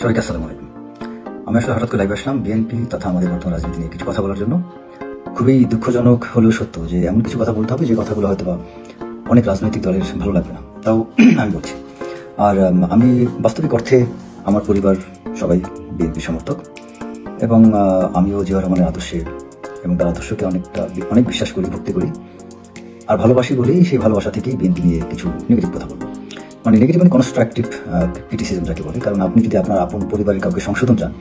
সবাইকে আসসালামু আলাইকুম। আমি আসলে হঠাৎ করে লাইভে আসলাম বিএনপি তথা আমাদের বর্তমান রাজনীতি নিয়ে কিছু কথা বলার জন্য। খুবই দুঃখজনক হলেও সত্য যে এমন কিছু কথা বলতে হবে যে কথাগুলো হয়তো বা অনেক রাজনৈতিক দলের ভালো লাগবে না, তাও আমি বলছি। আর আমি বাস্তবিক অর্থে আমার পরিবার সবাই বিএনপি সমর্থক এবং আমিও জিয়াউর রহমানের আদর্শে এবং তার আদর্শকে অনেক বিশ্বাস করি, ভক্তি করি আর ভালোবাসি বলেই সেই ভালোবাসা থেকেই বিএনপি নিয়ে কিছু নেগেটিভ কথা বলবো। মানে নেগেটিভ মানে কনস্ট্রাকটিভ ক্রিটিসিজম যাকে বলে। কারণ আপনি যদি আপনার আপন পরিবারের কাউকে সংশোধন চান,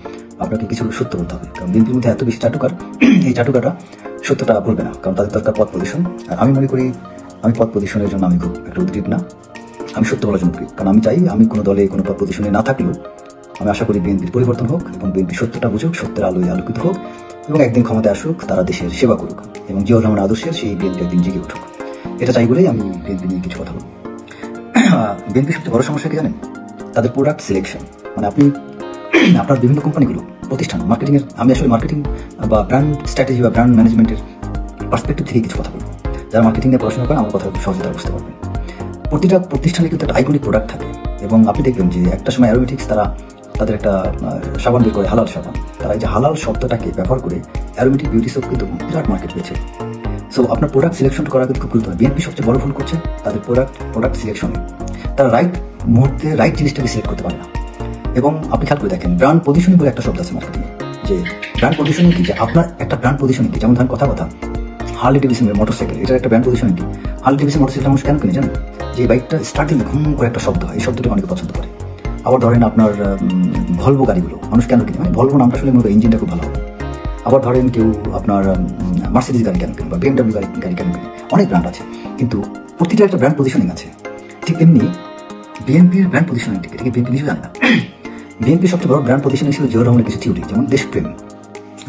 আপনাকে কিছু সত্য বলতে হবে। কারণ বিএনপির মধ্যে এত বেশি চাটুকার, এই চাটুকাটা সত্যটা বলবে না, কারণ তাদের দরকার পদ পজিশন। আর আমি মনে করি আমি পদ পজিশনের জন্য আমি খুব একটা উদ্গ্রীব না, আমি সত্য বলার জন্য করি। কারণ আমি চাই আমি কোনো দলে কোনো পদ পজিশনে না থাকলেও আমি আশা করি বিএনপির পরিবর্তন হোক এবং বিএনপি সত্যটা বুঝুক, সত্যের আলোয় আলোকিত হোক এবং একদিন ক্ষমতায় আসুক, তারা দেশের সেবা করুক এবং জিয়াউর রহমান আদর্শের সেই বিএনপি একদিন জেগে উঠুক। এটা চাই বলেই আমি বিএনপি নিয়ে কিছু কথা বলব। বিএনপির সবচেয়ে বড় সমস্যা কি জানেন? তাদের প্রোডাক্ট সিলেকশন। মানে আপনি আপনার বিভিন্ন কোম্পানিগুলো প্রতিষ্ঠান মার্কেটিংয়ের, আমি আসলে মার্কেটিং বা ব্র্যান্ড স্ট্র্যাটেজি বা ব্র্যান্ড ম্যানেজমেন্টের পার্সপেক্টিভ থেকে কিছু কথা বলবো। যারা মার্কেটিং নিয়ে পড়াশোনা করেন আমার কথা সহজে তারা বুঝতে পারবেন। প্রতিটা প্রতিষ্ঠানে কিন্তু একটা আইকনিক প্রোডাক্ট থাকে এবং আপনি দেখবেন যে একটা সময় অ্যারোমেটিক্স তাদের একটা সাবান বের করে, হালাল সাবান। তারা এই যে হালাল শব্দটাকে ব্যবহার করে অ্যারোমেটিক বিউটি সোপ কিন্তু বিরাট মার্কেট পেয়েছে। সো আপনার প্রোডাক্ট সিলেকশন করা কিন্তু খুব গুরুত্বপূর্ণ। বিএনপি সবচেয়ে বড় ভুল করছে তাদের প্রোডাক্ট সিলেকশনে। তারা রাইট মুহূর্তে রাইট জিনিসটাকে সিলেক্ট করতে পারে না। এবং আপনি খেয়াল করে দেখেন ব্র্যান্ড পজিশনিং বলে একটা শব্দ আছে মার্কেটিংয়ে, যে ব্র্যান্ড পজিশনিং কি, যে আপনার একটা ব্র্যান্ড পজিশনিং কি। যেমন ধরেন কথা হার্লি ডেভিসনের মোটরসাইকেল, এটা একটা ব্র্যান্ড পজিশনিং কি। হার্লি ডেভিসন মোটরসাইকেল মানুষ কেন কিনে জানেন? যে বাইকটা স্টার্টিং ঘুম করে একটা শব্দ হয়, এই শব্দটা অনেকে পছন্দ করে। আবার ধরেন আপনার ভলভো গাড়িগুলো মানুষ কেন কিনে? মানে ভলভো নামটা শুনে মনে হয় ইঞ্জিনটা খুব ভালো হবে। আবার ধরেন কেউ আপনার মার্সিডিজ গাড়ি কেন কিনে বা BMW গাড়ি কেন কিনে? অনেক ব্র্যান্ড আছে, কিন্তু প্রতিটা একটা ব্র্যান্ড পজিশনিং আছে। ঠিক তেমনি বিএনপির ব্র্যান্ড পজিশনিং ঠিক, এটাকে বিএনপি কিছু জানে না। বিএনপির সবচেয়ে বড় ব্র্যান্ড পজিশনিং ছিল জিয়াউর রহমানের কিছু থিওরি, যেমন দেশপ্রেম,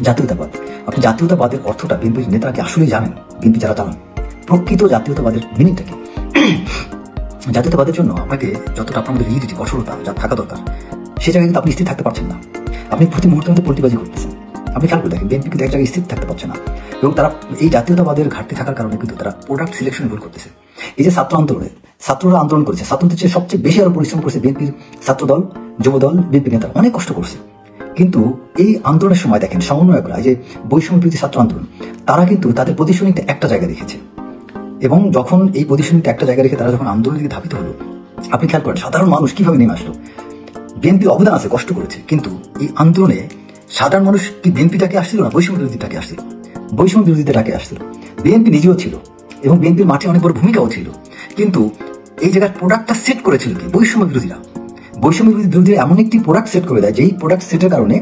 জাতীয়তাবাদ। আপনি জাতীয়তাবাদের অর্থটা বিএনপির নেতারা কি আসলেই জানেন? বিএনপি যারা চালান প্রকৃত জাতীয়তাবাদের মিনিংটা কি? জাতীয়তাবাদের জন্য আপনাকে যতটা আপনার মধ্যে রিজিডিটি, কঠোরতা যা থাকা দরকার, সে জায়গায় কিন্তু আপনি স্থির থাকতে পারছেন না। আপনি প্রতি মুহূর্তের মধ্যে পলিটিবাজি করতেছেন। আপনি খেয়াল করে দেখেন বিএনপি কিন্তু এক জায়গায় স্থির থাকতে পারছে না এবং তারা এই জাতীয়তাবাদের ঘাটতি থাকার কারণে কিন্তু তারা প্রোডাক্ট সিলেকশন ভুল করতেছে। এই যে ছাত্ররা আন্দোলন করেছে, ছাত্রদের চেয়ে সবচেয়ে বেশি আরো পরিশ্রম করেছে বিএনপির ছাত্রদল, যুবদল, বিএনপি নেতারা অনেক কষ্ট করছে। কিন্তু এই আন্দোলনের সময় দেখেন সমন্বয়করা, এই যে বৈষম্য বিরোধী ছাত্র আন্দোলন, তারা কিন্তু তাদের পজিশনিংটা একটা জায়গায় রেখেছে এবং যখন এই পজিশনিংটা একটা জায়গায় রেখে তারা যখন আন্দোলনের দিকে ধাবিত হলো, আপনি খেয়াল করেন সাধারণ মানুষ কিভাবে নেমে আসলো। বিএনপির অবদান আছে, কষ্ট করেছে, কিন্তু এই আন্দোলনে সাধারণ মানুষ কি বিএনপিটাকে আসছিল না বৈষম্য বিরোধীটাকে আসছিল? বৈষম্য বিরোধীটাকে আসছিল। বিএনপি নিজেও ছিল এবং বিএনপির মাঠে অনেক বড় ভূমিকাও ছিল, কিন্তু এই জায়গায় প্রোডাক্টটা সেট করেছিল কি বৈষম্য বিরোধীরা। বৈষম্য বিরোধীরা এমন একটি প্রোডাক্ট সেট করে দেয়, যেই প্রোডাক্ট সেটের কারণে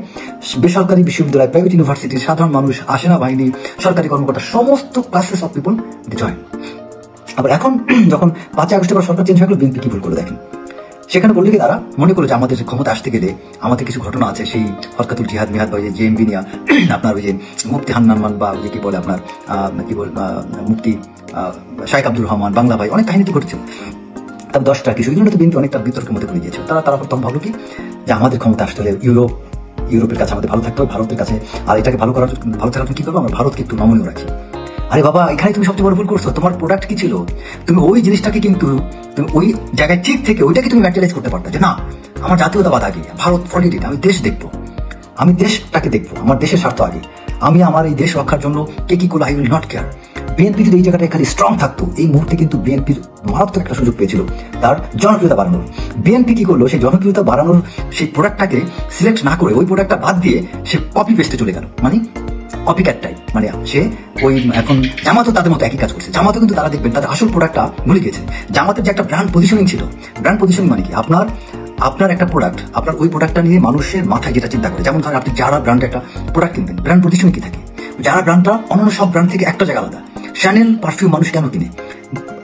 বেসরকারি বিশ্ববিদ্যালয়, প্রাইভেট ইউনিভার্সিটির সাধারণ মানুষ, সেনাবাহিনী, সরকারি কর্মকর্তা, সমস্ত ক্লাসেস অফ পিপল জয়েন। আবার এখন যখন 5 আগস্টের পর সরকার চেঞ্জ হয়ে গেল, বিএনপি কি ভুল করে দেখেন? সেখানে বললে কি তারা মনে করলো যে আমাদের ক্ষমতা আসতে গেলে আমাদের কিছু ঘটনা আছে, সেই হরকাতুল জিহাদ মিহাদ বা জেএমবি নিয়া আপনার ওই যে মুফতি হান্নান বা ওই যে কি বলে আপনার মুফতি শাইখ আব্দুর রহমান, বাংলা ভাই, অনেক কাহিনী তো ঘটেছিল। তার 10টা কিছু এই জন্য তো বিএনপি অনেকটা বিতর্কের মধ্যে পড়ে গিয়েছিল। তারা তখন ভাবলো কি যে আমাদের ক্ষমতা আসতে হলে ইউরোপের কাছে আমাদের ভালো থাকতে হবে, ভারতের কাছে। আর এটাকে ভালো থাকার জন্য কি করবো? আমরা ভারতকে একটু নমনীয় রাখি। আরে বাবা, এখানে তুমি সবচেয়ে বড় ভুল করছো। তোমার প্রোডাক্ট কি ছিল? তুমি ওই জিনিসটাকে কিন্তু তুমি ওই জায়গায় ঠিক থেকে ওইটাকে তুমি ম্যাটেরিয়ালাইজ করতে পারতো যে না, আমার জাতীয়তাবাদ আগে, ভারত ফরগেট ইট, আমি দেশ দেখবো, আমি দেশটাকে দেখবো, আমার দেশের স্বার্থ আগে, আমি আমার এই দেশ রক্ষার জন্য কে কি করলো I will not care. BNP যদি এই জায়গাটা খালি স্ট্রং থাকতো, এই মুহূর্তে কিন্তু বিএনপির মারাত্মক একটা সুযোগ পেয়েছিল তার জনপ্রিয়তা বাড়ানোর। বিএনপি কি করলো? সেই জনপ্রিয়তা বাড়ানোর সেই প্রোডাক্টটাকে সিলেক্ট না করে ওই প্রোডাক্টটা বাদ দিয়ে সে কপি পেস্টে চলে গেল, মানে কপি ক্যাট টাইপ। মানে সে ওই এখন জামাতও তাদের মতো একই কাজ করছে। জামাতও কিন্তু তারা দেখবেন তাদের আসল প্রোডাক্টটা ভুলে গেছে। জামাতের যে একটা ব্র্যান্ড পজিশনিং ছিল, ব্র্যান্ড পজিশনিং মানে কি? আপনার একটা প্রোডাক্ট, আপনার ওই প্রোডাক্টটা নিয়ে মানুষের মাথায় যেটা চিন্তা করে, যেমন ধরেন আপনি যারা ব্র্যান্ডে একটা প্রোডাক্ট কিনবেন, ব্র্যান্ড পজিশনিং কি থাকে? যারা ব্র্যান্ডটা অন্য সব ব্র্যান্ড থেকে একটা জায়গা আলাদা। শ্যানেল পারফিউম মানুষ কেন কিনে?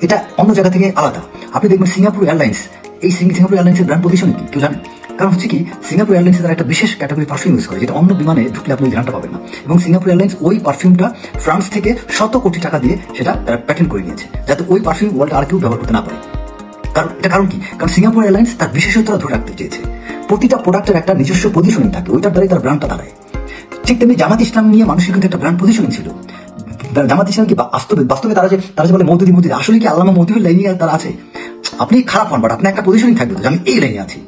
এটা অন্য জায়গা থেকে আলাদা। আপনি দেখবেন সিঙ্গাপুর এয়ারলাইন্স, এই সিঙ্গাপুর এয়ারলাইন্সের ব্র্যান্ড পজিশনিং কি কেউ জানেন? কারণ হচ্ছে কি, সিঙ্গাপুর এয়ারলাইন্সে তারা একটা বিশেষ ক্যাটাগরি পারফিউম ইউজ করে, যেটা অন্য বিমানে ঢুকলে আপনি ঘ্রাণটা পাবেন না। এবং সিঙ্গাপুর এয়ারলাইন্স ওই পারফিউমটা ফ্রান্স থেকে 100 কোটি টাকা দিয়ে সেটা তারা প্যাটেন্ট করে নিয়েছে, যাতে ওই পারফিউম ওয়ার্ল্ড আর কেউ ব্যবহার করতে না পারে। কারণ কি? কারণ সিঙ্গাপুর এয়ারলাইন্স তার বিশেষত্বটা ধরে রাখতে চেয়েছে। প্রতিটা প্রোডাক্টের একটা নিজস্ব পজিশনিং থাকে, ওইটার দ্বারাই তার ব্র্যান্ডটা দাঁড়ায়। ঠিক তেমনি জামাত ইসলাম নিয়ে মানুষের কিন্তু একটা ব্র্যান্ড পজিশনিং ছিল। জামাত ইসলাম কি বাস্তবে তারা যে বলে মওদুদি আসলে কি আল্লামা মওদুদির লাইনে তারা আছে? আপনি খারাপ হন, বাট আপনার একটা পজিশনিং থাকবে যে আমি এই লাইনে আছি।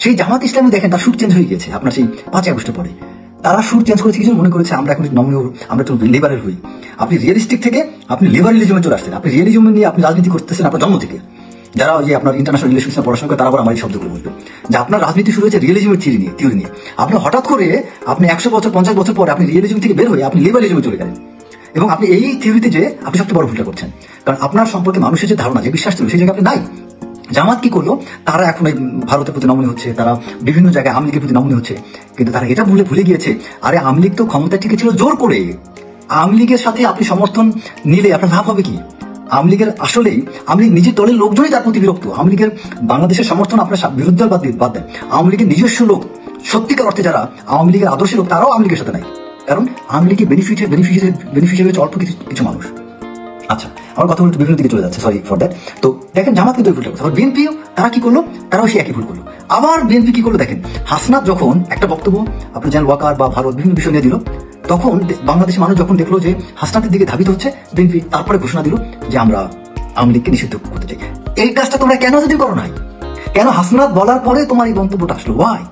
সেই জামাত ইসলামী দেখেন তার শুট চেঞ্জ হয়ে গেছে আপনার সেই 5 আগস্টের পরে। তারা শুট চেঞ্জ করেছে কিছু মনে করেছে আমরা এখন নমনীয়, আমরা একটু লিবারেল হই। আপনি রিয়েলিস্টিক থেকে আপনি লিবারেলিজমে চলে আসছেন। আপনি রিয়েলিজম নিয়ে আপনি রাজনীতি করতেছেন আপনার জন্ম থেকে। যারা ওই যে আপনার ইন্টারন্যাশনাল রিলেশনস পড়াশোনা করে তারা আবার আমার এই শব্দগুলো বলবে যে আপনার রাজনীতি শুরু হয়েছে রিয়েলিজমের থিওরি নিয়ে। আপনি হঠাৎ করে আপনি 100 বছর 50 বছর পরে আপনি রিয়েলিজম থেকে বের হয়ে আপনি লিবারেলিজমে চলে গেলেন। এবং আপনি এই থিওরিতে যে আপনি সবচেয়ে বড় ভুলটা করছেন, কারণ আপনার সম্পর্কে মানুষের যে ধারণা, যে বিশ্বাস ছিল সেই জায়গায় আপনি নাই। জামাত কি করলো, তারা এখন এই ভারতের প্রতি নমনীয় হচ্ছে, তারা বিভিন্ন জায়গায় আওয়ামী লীগের প্রতি নমনীয় হচ্ছে, কিন্তু তারা এটা ভুলে গিয়েছে আরে আওয়ামী লীগ তো ক্ষমতা টিকে ছিল জোর করে। আওয়ামী লীগের সাথে আপনি সমর্থন নিলে আপনার লাভ হবে কি? আওয়ামী লীগের আসলেই আওয়ামী লীগ নিজের দলের লোকজনই তার প্রতি বিরক্ত। আওয়ামী লীগের বাংলাদেশের সমর্থন আপনার বিরুদ্ধে বাদ দেন, আওয়ামী লীগের নিজস্ব লোক সত্যিকার অর্থে যারা আওয়ামী লীগের আদর্শের লোক তারাও আওয়ামী লীগের সাথে নাই। কারণ আওয়ামী লীগের বেনিফিশিয়ারি হচ্ছে অল্প কিছু মানুষ। আচ্ছা, আমার কথা বলতে বিভিন্ন দিকে চলে যাচ্ছে, সরি ফর দ্যাট। তো দেখেন জামাত কিন্তু ভুল করলো, বিএনপিও তারা কি করলো, তারাও সেই একই ভুল করলো। আবার বিএনপি কি করলো দেখেন, হাসনাত যখন একটা বক্তব্য আপনি জেনারেল ওয়াকার বা ভারত বিভিন্ন বিষয় নিয়ে দিল, তখন বাংলাদেশের মানুষ যখন দেখলো যে হাসনাতের দিকে ধাবিত হচ্ছে, বিএনপি তারপরে ঘোষণা দিল যে আমরা আওয়ামী লীগকে নিষিদ্ধ করতে চাই। এই কাজটা তোমরা কেন যদি করো নাই, কেন হাসনাত বলার পরে তোমার এই মন্তব্যটা আসলো, ওয়াই?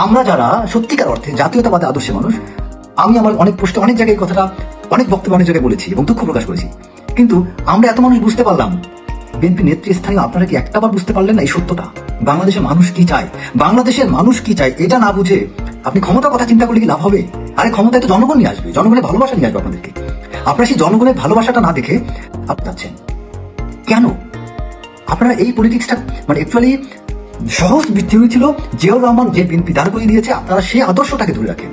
আমরা যারা সত্যিকার অর্থে জাতীয়তাবাদী আদর্শের মানুষ, আমি আমার অনেক পোস্টে অনেক জায়গায় কথাটা অনেক বক্তব্য অনেক জায়গায় বলেছি এবং দুঃখ প্রকাশ করেছি, কিন্তু আমরা এত মানুষ বুঝতে পারলাম, বিএনপি নেতৃস্থানীয় আপনারা কি একটাবার বুঝতে পারলেন না এই সত্যটা? বাংলাদেশের মানুষ কি চায়, বাংলাদেশের মানুষ কি চায় এটা না বুঝে আপনি ক্ষমতার কথা চিন্তা করলে কি লাভ হবে? আরে ক্ষমতায় তো জনগণ নিয়ে আসবে, জনগণের ভালোবাসা নিয়ে আসবে আপনাদেরকে। আপনারা সেই জনগণের ভালোবাসাটা না দেখে আপনি যাচ্ছেন কেন? আপনারা এই পলিটিক্সটা মানে অ্যাকচুয়ালি সহজ থিওরি ছিল, জিয়াউর রহমান যে বিএনপি দাঁড় করিয়ে দিয়েছে, আপনারা সেই আদর্শটাকে ধরে রাখেন,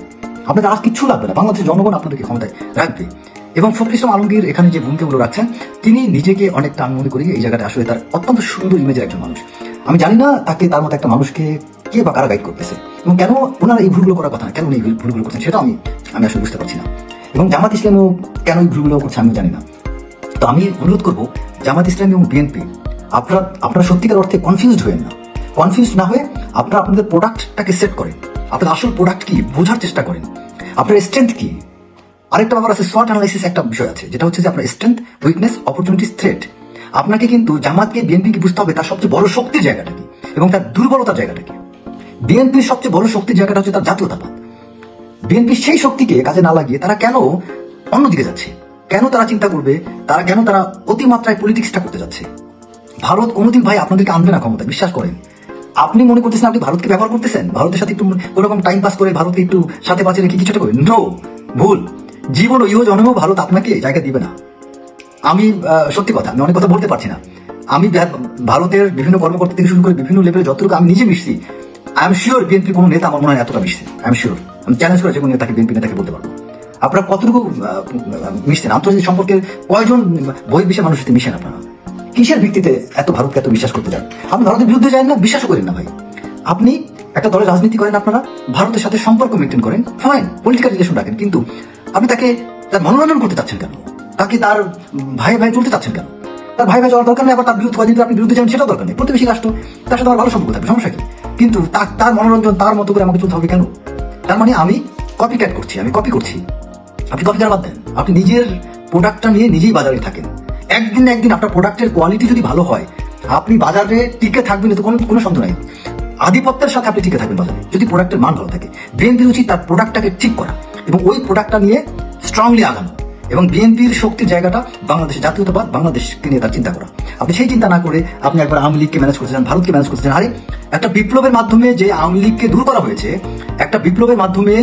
আপনাদের আর কিচ্ছু লাগবে না, বাংলাদেশের জনগণ আপনাদেরকে ক্ষমতায় রাখবে। এবং ফখরুল ইসলাম আলমগীর এখানে যে ভূমিকাগুলো রাখছেন, তিনি নিজেকে অনেকটা আমি মনে করি এই জায়গাটা আসলে তার অত্যন্ত সুন্দর ইমেজের একজন মানুষ। আমি জানি না তাকে তার মতো একটা মানুষকে কে বা কারা গাইড করতেছে এবং কেন ওনারা এই ভুলগুলো করার কথা না, কেন উনি এই ভুলগুলো করছেন সেটা আমি আসলে বুঝতে পারছি না। এবং জামাত ইসলামও কেন এই ভুলগুলো করছে আমি জানি না। তো আমি অনুরোধ করবো জামাত ইসলাম এবং বিএনপি, আপনারা সত্যিকার অর্থে কনফিউজড হবেন না। কনফিউজ না হয়ে আপনারা আপনাদের প্রোডাক্টটাকে সেট করেন, আপনাদের আসল প্রোডাক্ট কি বোঝার চেষ্টা করেন, আপনার স্ট্রেংথ কি। আরেকটা ব্যাপার আছে, SWOT অ্যানালাইসিস একটা বিষয় আছে, যেটা হচ্ছে যে আপনার স্ট্রেংথ, উইকনেস, অপরচুনিটিস, থ্রেট। আপনাকে কিন্তু জামাতকে বিএনপিকে বুঝতে হবে তার সবচেয়ে বড় শক্তির জায়গাটা কি এবং তার দুর্বলতার জায়গাটা কি। বিএনপির সবচেয়ে বড় শক্তির জায়গাটা হচ্ছে তার জাতীয়তাবাদ। বিএনপি সেই শক্তিকে কাজে না লাগিয়ে তারা কেন অন্যদিকে যাচ্ছে, কেন তারা চিন্তা করবে, কেন তারা অতিমাত্রায় পলিটিক্সটা করতে যাচ্ছে। ভারত কোনোদিন ভাই আপনাদেরকে আনবে না ক্ষমতা, বিশ্বাস করেন। আপনি মনে করতেছেন আপনি ভারতকে ব্যবহার করতেছেন, ভারতের সাথে একটু কোনোরকম টাইম পাস করে ভারতকে একটু সাথে পাশে রেখে কিছুটা করবেন, নো, ভুল। জীবন ও ইহ জন্মেও ভারত আপনাকে জায়গা দিবে না। আমি সত্যি কথা, আমি অনেক কথা বলতে পারছি না। আমি ভারতের বিভিন্ন কর্মকর্তা থেকে শুরু করে বিভিন্ন লেভেলে যতটুকু আমি নিজে মিশছি, আই এম শিওর বিএনপি কোনো নেতা আমার মনে হয় এতটা মিশছে, আই এম শিওর। আমি চ্যালেঞ্জ করে যে কোনো নেতাকে বিএনপি নেতাকে বলতে পারবো আপনারা কতটুকু মিশছেন, আন্তর্জাতিক সম্পর্কের কয়জন বহির্বিশ্বের মানুষের সাথে মিশেন আপনারা, কিসের ভিত্তিতে এত ভারতকে এত বিশ্বাস করতে চান? আপনি ভারতের বিরুদ্ধে যান না, বিশ্বাসও করেন না ভাই। আপনি একটা দলের রাজনীতি করেন, আপনারা ভারতের সাথে সম্পর্ক মেনটেন করেন, ফাইন, পলিটিক্যাল রিলেশন রাখেন, কিন্তু আপনি তাকে তার মনোরঞ্জন করতে চাচ্ছেন কেন? তাকে তার ভাই চলতে চাচ্ছেন কেন? তার ভাই যাওয়ার দরকার নেই, আবার তার বিরুদ্ধে আপনি বিরুদ্ধে যান সেটাও দরকার নেই। প্রতিবেশী রাষ্ট্র, তার সাথে আমার ভালো সম্পর্ক থাকবে, সমস্যা কি? কিন্তু তার মনোরঞ্জন তার মতো করে আমাকে চলতে হবে কেন? তার মানে আমি কপি ক্যাট করছি, আমি কপি করছি। আপনি কপি করা বাদ দেন, আপনি নিজের প্রোডাক্টটা নিয়ে নিজেই বাজারে থাকেন। একদিন না একদিন আপনার প্রোডাক্টের কোয়ালিটি যদি ভালো হয়, আপনি বাজারে টিকে থাকবেন, এতে কোনো সন্দেহ নাই। আধিপত্যের সাথে আপনি টিকে থাকবেন বাজারে, যদি প্রোডাক্টের মান ভালো থাকে। বিএনপির উচিত তার প্রোডাক্টটাকে ঠিক করা এবং ওই প্রোডাক্টটা নিয়ে স্ট্রংলি আগানো। এবং বিএনপির শক্তির জায়গাটা বাংলাদেশের জাতীয়তাবাদ, বাংলাদেশকে নিয়ে তার চিন্তা করা। আপনি সেই চিন্তা না করে আপনি একবার আওয়ামী লীগকে ম্যানেজ করতে চান, ভারতকে ম্যানেজ করতে চান। আরে একটা বিপ্লবের মাধ্যমে যে আওয়ামী লীগকে দূর করা হয়েছে, একটা বিপ্লবের মাধ্যমে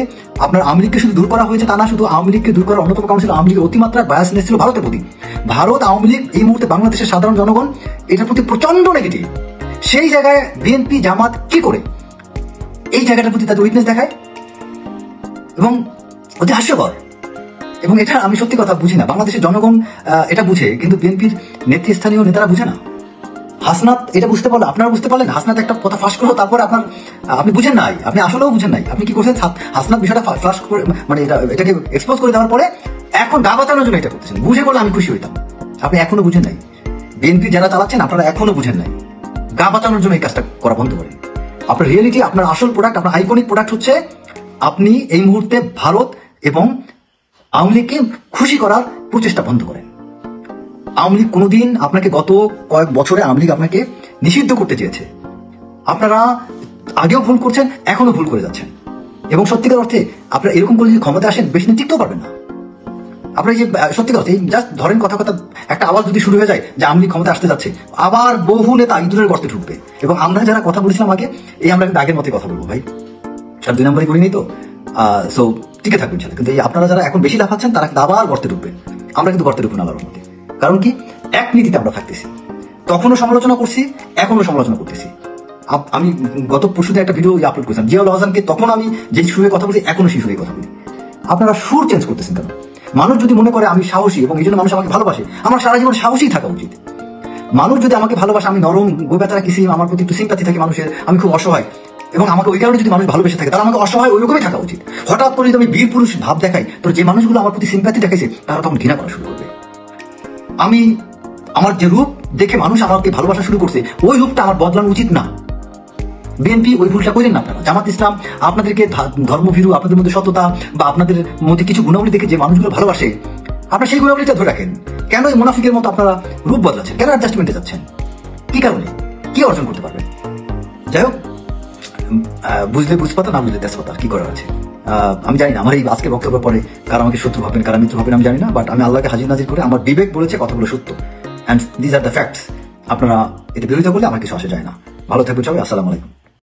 আপনার আওয়ামী লীগকে শুধু দূর করা হয়েছে তা না, শুধু আওয়ামী লীগকে দূর করার অন্যতম কারণ ছিল আওয়ামী লীগের অতিমাত্রায় বায়াসনেস ছিল ভারতের প্রতি। ভারত, আওয়ামী লীগ এই মুহূর্তে বাংলাদেশের সাধারণ জনগণ এটার প্রতি প্রচন্ড নেগেটিভ। সেই জায়গায় বিএনপি জামাত কি করে এই জায়গাটার প্রতি তাদের উইকনেস দেখায় এবং অতি হাস্যকর। এবং এটা আমি সত্যি কথা বুঝি না, বাংলাদেশের জনগণ এটা বুঝে, কিন্তু বিএনপির নেতৃস্থানীয় নেতারা বুঝে না। হাসনাত এটা বুঝতে পারলো, আপনারা বুঝতে পারলেন। হাসনাত একটা কথা ফাঁস করলো, তারপর আপনি বুঝেন নাই, আপনি আসলেও বুঝেন নাই। আপনি কি করছেন, হাসনাত বিষয়টা ফাঁস করে মানে এটাকে এক্সপোজ করে দেওয়ার পরে এখন গা বাঁচানোর জন্য এটা করতেছেন। বুঝে করলে আমি খুশি হইতাম, আপনি এখনো বুঝেন নাই। বিএনপি যারা চালাচ্ছেন আপনারা এখনো বুঝেন নাই, গা বাঁচানোর জন্য এই কাজটা করা বন্ধ করেন। আপনার রিয়েলিটি, আপনার আসল প্রোডাক্ট, আপনার আইকনিক প্রোডাক্ট হচ্ছে আপনি এই মুহূর্তে ভারত এবং আওয়ামী লীগকে খুশি করার প্রচেষ্টা বন্ধ করেন। আওয়ামী লীগ কোনোদিন আপনাকে গত কয়েক বছরে আওয়ামী লীগ আপনাকে নিষিদ্ধ করতে চেয়েছে। আপনারা আগেও ভুল করছেন, এখনো ভুল করে যাচ্ছেন। এবং সত্যিকার অর্থে আপনারা এরকম করে যদি ক্ষমতা আসেন, বেশি দিন টিকতেও পারবেন না। আপনার যে সত্যিকার অর্থে জাস্ট ধরেন কথা একটা আওয়াজ যদি শুরু হয়ে যায় যে আওয়ামী লীগ ক্ষমতা আসতে যাচ্ছে, আবার বহু নেতা ইঁদুরের গর্তে ঢুকবে। এবং আমরা যারা কথা বলেছিলাম আগে, আমরা কিন্তু আগের মতোই কথা বলবো ভাই, সব 2 নম্বরই করিনি তো। সো টিকে থাকবেন ছেলে। কিন্তু এই আপনারা যারা এখন বেশি লাফাচ্ছেন, তারা কিন্তু আবার গর্তে ঢুকবেন। আমরা কিন্তু গর্তে ঢুকবো না আল্লাহর মধ্যে। কারণ কি, এক নীতিতে আমরা থাকতেছি। তখনও সমালোচনা করছি, এখনো সমালোচনা করতেছি। আমি গত পরশুদিন একটা ভিডিও আপলোড করেছিলাম, জিয়াউল আহসানকে তখন আমি যে সুরে কথা বলছি, এখনো সেই সুরে কথা বলি। আপনারা সুর চেঞ্জ করতেছেন কেন? মানুষ যদি মনে করে আমি সাহসী এবং এই জন্য মানুষ আমাকে ভালোবাসে, আমার সারা জীবন সাহসী থাকা উচিত। মানুষ যদি আমাকে ভালোবাসে, আমি নরম, গোবেতারা কিসি, আমার প্রতি একটু সিম্পাথি থাকে মানুষের, আমি খুব অসহায়, এবং আমাকে ওই কারণে যদি মানুষ ভালোবেসে থাকে, তারা আমাকে অসহায় ওই রকমই থাকা উচিত। হঠাৎ করে যদি আমি বীর পুরুষ ভাব দেখাই, তো যে মানুষগুলো আমার প্রতি সিম্পাথি দেখাইছে, তারা তখন ঘৃণা করা শুরু করবে। আমার যে রূপ দেখে মানুষ আমাকে ভালোবাসা শুরু করছে, ওই রূপটা আমার বদলানো উচিত না। বিএনপি ওই ভুলটা করেন না আপনারা। জামাত ইসলাম আপনাদেরকে ধর্মভীরু, আপনাদের মধ্যে সততা বা আপনাদের মধ্যে কিছু গুণাবলী দেখে যে মানুষগুলো ভালোবাসে, আপনারা সেই গুণাবলীটা ধরে রাখেন। কেন এই মুনাফিকের মতো আপনারা রূপ বদলাচ্ছেন? কেন অ্যাডজাস্টমেন্টে যাচ্ছেন? কি কারণে? কি অর্জন করতে পারবেন? যাই হোক, বুঝলে বুঝপাতা, না বুঝলে তেজপাতা, কি করার আছে। আমি জানি না আমার এই আজকে বক্তব্য পরে কারা আমাকে শত্রু ভাববেন, কারা মিত্র ভাববেন, আমি জানি না। বাট আমি আল্লাহকে হাজির নাজির করে আমার বিবেক বলেছে কথাগুলো সত্য, and this are the facts. আপনারা এটা বিরোধিতা করলে আমার কিছু আসে যায় না। ভালো থাকবেন সবাই। আসসালামু আলাইকুম।